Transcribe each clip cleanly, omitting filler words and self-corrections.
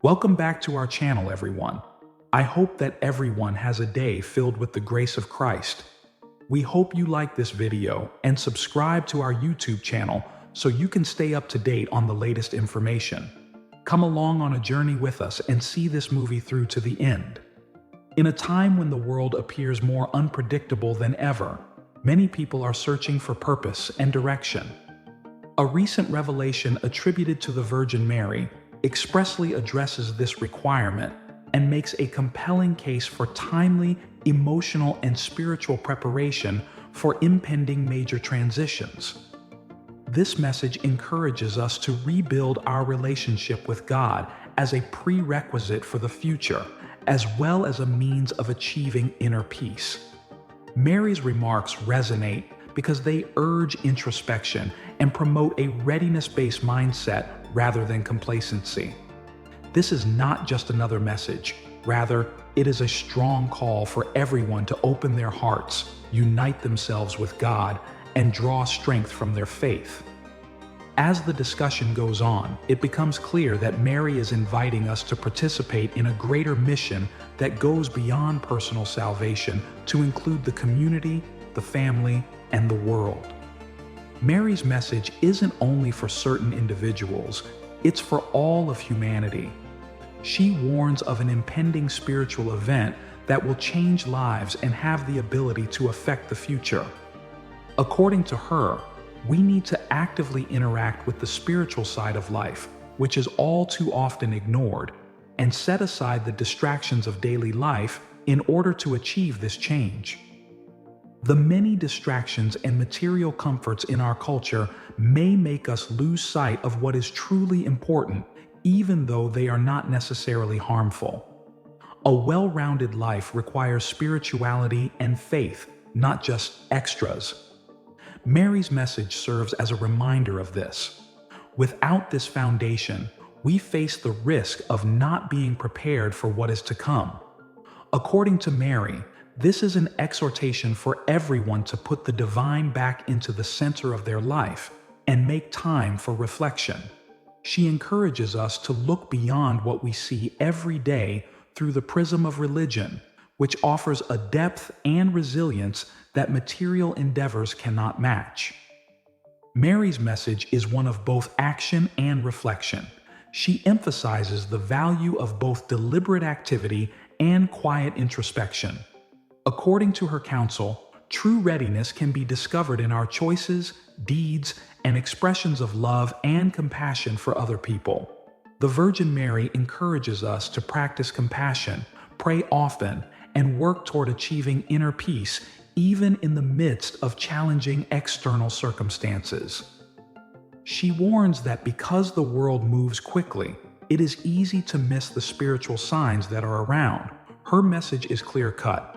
Welcome back to our channel, everyone. I hope that everyone has a day filled with the grace of Christ. We hope you like this video and subscribe to our YouTube channel so you can stay up to date on the latest information. Come along on a journey with us and see this movie through to the end. In a time when the world appears more unpredictable than ever, many people are searching for purpose and direction. A recent revelation attributed to the Virgin Mary expressly addresses this requirement and makes a compelling case for timely, emotional, and spiritual preparation for impending major transitions. This message encourages us to rebuild our relationship with God as a prerequisite for the future, as well as a means of achieving inner peace. Mary's remarks resonate because they urge introspection and promote a readiness-based mindset rather than complacency. This is not just another message. Rather, it is a strong call for everyone to open their hearts, unite themselves with God, and draw strength from their faith. As the discussion goes on, it becomes clear that Mary is inviting us to participate in a greater mission that goes beyond personal salvation to include the community, the family, and the world. Mary's message isn't only for certain individuals, it's for all of humanity. She warns of an impending spiritual event that will change lives and have the ability to affect the future. According to her, we need to actively interact with the spiritual side of life, which is all too often ignored, and set aside the distractions of daily life in order to achieve this change. The many distractions and material comforts in our culture may make us lose sight of what is truly important, even though they are not necessarily harmful. A well-rounded life requires spirituality and faith, not just extras. Mary's message serves as a reminder of this. Without this foundation, we face the risk of not being prepared for what is to come. According to Mary, this is an exhortation for everyone to put the divine back into the center of their life and make time for reflection. She encourages us to look beyond what we see every day through the prism of religion, which offers a depth and resilience that material endeavors cannot match. Mary's message is one of both action and reflection. She emphasizes the value of both deliberate activity and quiet introspection. According to her counsel, true readiness can be discovered in our choices, deeds, and expressions of love and compassion for other people. The Virgin Mary encourages us to practice compassion, pray often, and work toward achieving inner peace, even in the midst of challenging external circumstances. She warns that because the world moves quickly, it is easy to miss the spiritual signs that are around. Her message is clear-cut.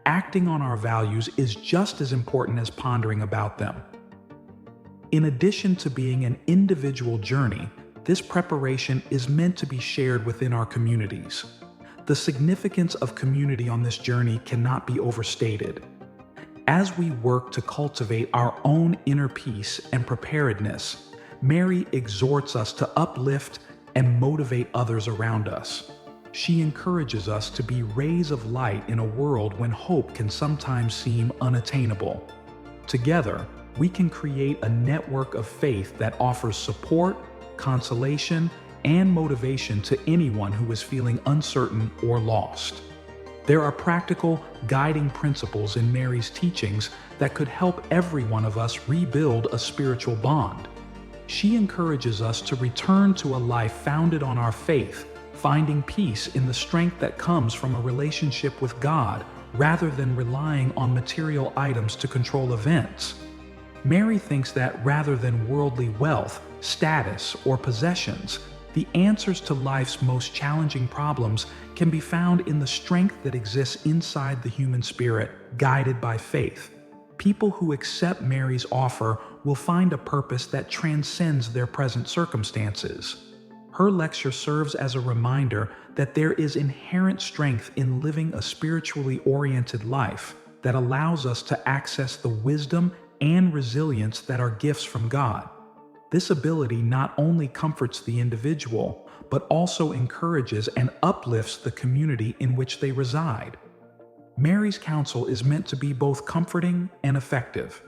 Acting on our values is just as important as pondering about them. In addition to being an individual journey, this preparation is meant to be shared within our communities. The significance of community on this journey cannot be overstated. As we work to cultivate our own inner peace and preparedness, Mary exhorts us to uplift and motivate others around us. She encourages us to be rays of light in a world when hope can sometimes seem unattainable. Together, we can create a network of faith that offers support, consolation, and motivation to anyone who is feeling uncertain or lost. There are practical, guiding principles in Mary's teachings that could help every one of us rebuild a spiritual bond. She encourages us to return to a life founded on our faith, finding peace in the strength that comes from a relationship with God rather than relying on material items to control events. Mary thinks that rather than worldly wealth, status, or possessions, the answers to life's most challenging problems can be found in the strength that exists inside the human spirit, guided by faith. People who accept Mary's offer will find a purpose that transcends their present circumstances. Her lecture serves as a reminder that there is inherent strength in living a spiritually oriented life that allows us to access the wisdom and resilience that are gifts from God. This ability not only comforts the individual, but also encourages and uplifts the community in which they reside. Mary's counsel is meant to be both comforting and effective.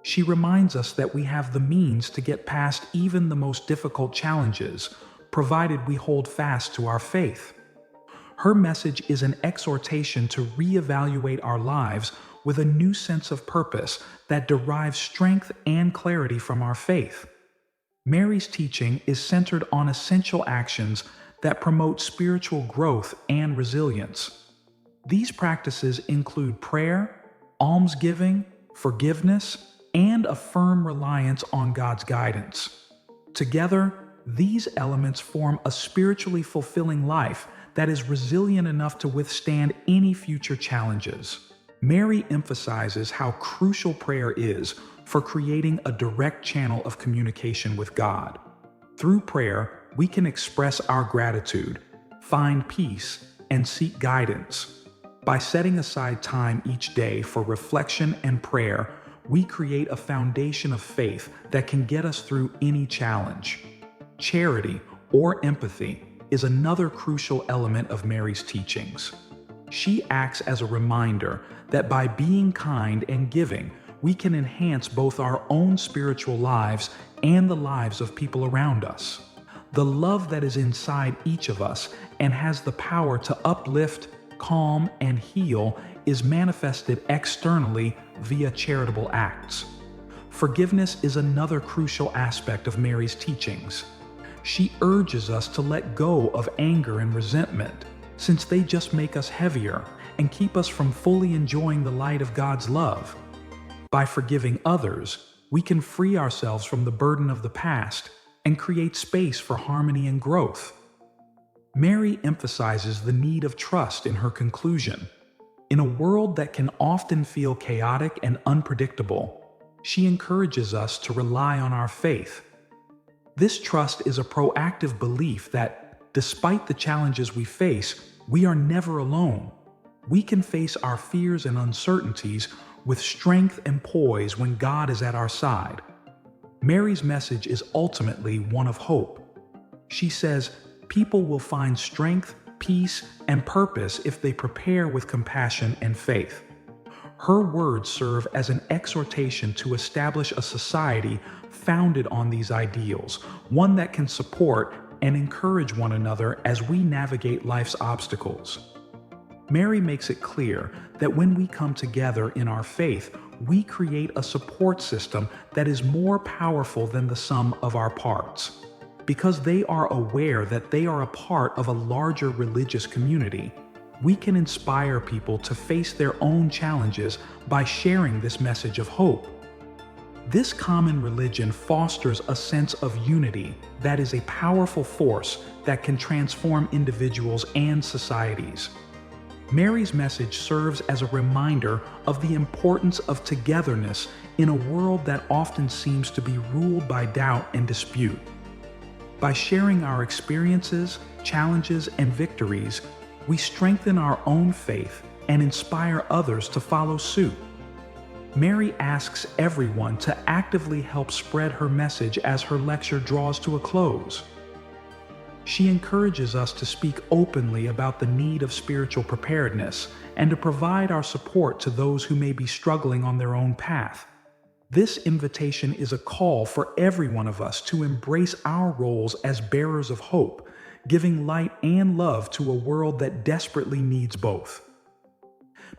She reminds us that we have the means to get past even the most difficult challenges, provided we hold fast to our faith. Her message is an exhortation to reevaluate our lives with a new sense of purpose that derives strength and clarity from our faith. Mary's teaching is centered on essential actions that promote spiritual growth and resilience. These practices include prayer, almsgiving, forgiveness, and a firm reliance on God's guidance. Together, these elements form a spiritually fulfilling life that is resilient enough to withstand any future challenges. Mary emphasizes how crucial prayer is for creating a direct channel of communication with God. Through prayer, we can express our gratitude, find peace, and seek guidance. By setting aside time each day for reflection and prayer, we create a foundation of faith that can get us through any challenge. Charity, or empathy, is another crucial element of Mary's teachings. She acts as a reminder that by being kind and giving, we can enhance both our own spiritual lives and the lives of people around us. The love that is inside each of us and has the power to uplift, calm, and heal is manifested externally via charitable acts. Forgiveness is another crucial aspect of Mary's teachings. She urges us to let go of anger and resentment, since they just make us heavier and keep us from fully enjoying the light of God's love. By forgiving others, we can free ourselves from the burden of the past and create space for harmony and growth. Mary emphasizes the need of trust in her conclusion. In a world that can often feel chaotic and unpredictable, she encourages us to rely on our faith. This trust is a proactive belief that, despite the challenges we face, we are never alone. We can face our fears and uncertainties with strength and poise when God is at our side. Mary's message is ultimately one of hope. She says, people will find strength, peace, and purpose if they prepare with compassion and faith. Her words serve as an exhortation to establish a society founded on these ideals, one that can support and encourage one another as we navigate life's obstacles. Mary makes it clear that when we come together in our faith, we create a support system that is more powerful than the sum of our parts. Because they are aware that they are a part of a larger religious community, we can inspire people to face their own challenges by sharing this message of hope. This common religion fosters a sense of unity that is a powerful force that can transform individuals and societies. Mary's message serves as a reminder of the importance of togetherness in a world that often seems to be ruled by doubt and dispute. By sharing our experiences, challenges, and victories, we strengthen our own faith and inspire others to follow suit. Mary asks everyone to actively help spread her message as her lecture draws to a close. She encourages us to speak openly about the need of spiritual preparedness and to provide our support to those who may be struggling on their own path. This invitation is a call for every one of us to embrace our roles as bearers of hope, giving light and love to a world that desperately needs both.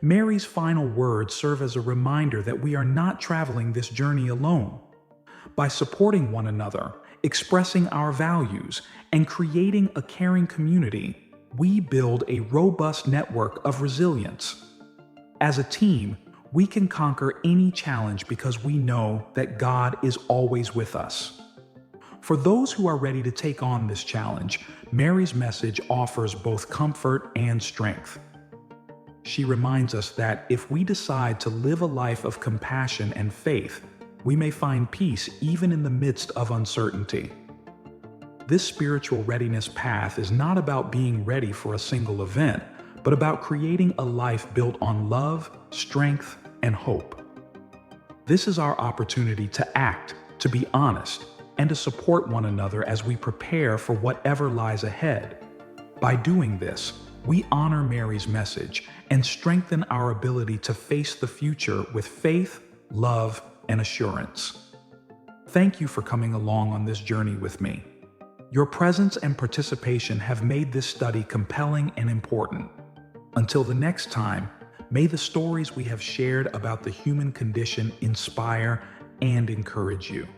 Mary's final words serve as a reminder that we are not traveling this journey alone. By supporting one another, expressing our values, and creating a caring community, we build a robust network of resilience. As a team, we can conquer any challenge because we know that God is always with us. For those who are ready to take on this challenge, Mary's message offers both comfort and strength. She reminds us that if we decide to live a life of compassion and faith, we may find peace even in the midst of uncertainty. This spiritual readiness path is not about being ready for a single event, but about creating a life built on love, strength, and hope. This is our opportunity to act, to be honest, and to support one another as we prepare for whatever lies ahead. By doing this, we honor Mary's message and strengthen our ability to face the future with faith, love, and assurance. Thank you for coming along on this journey with me. Your presence and participation have made this study compelling and important. Until the next time, may the stories we have shared about the human condition inspire and encourage you.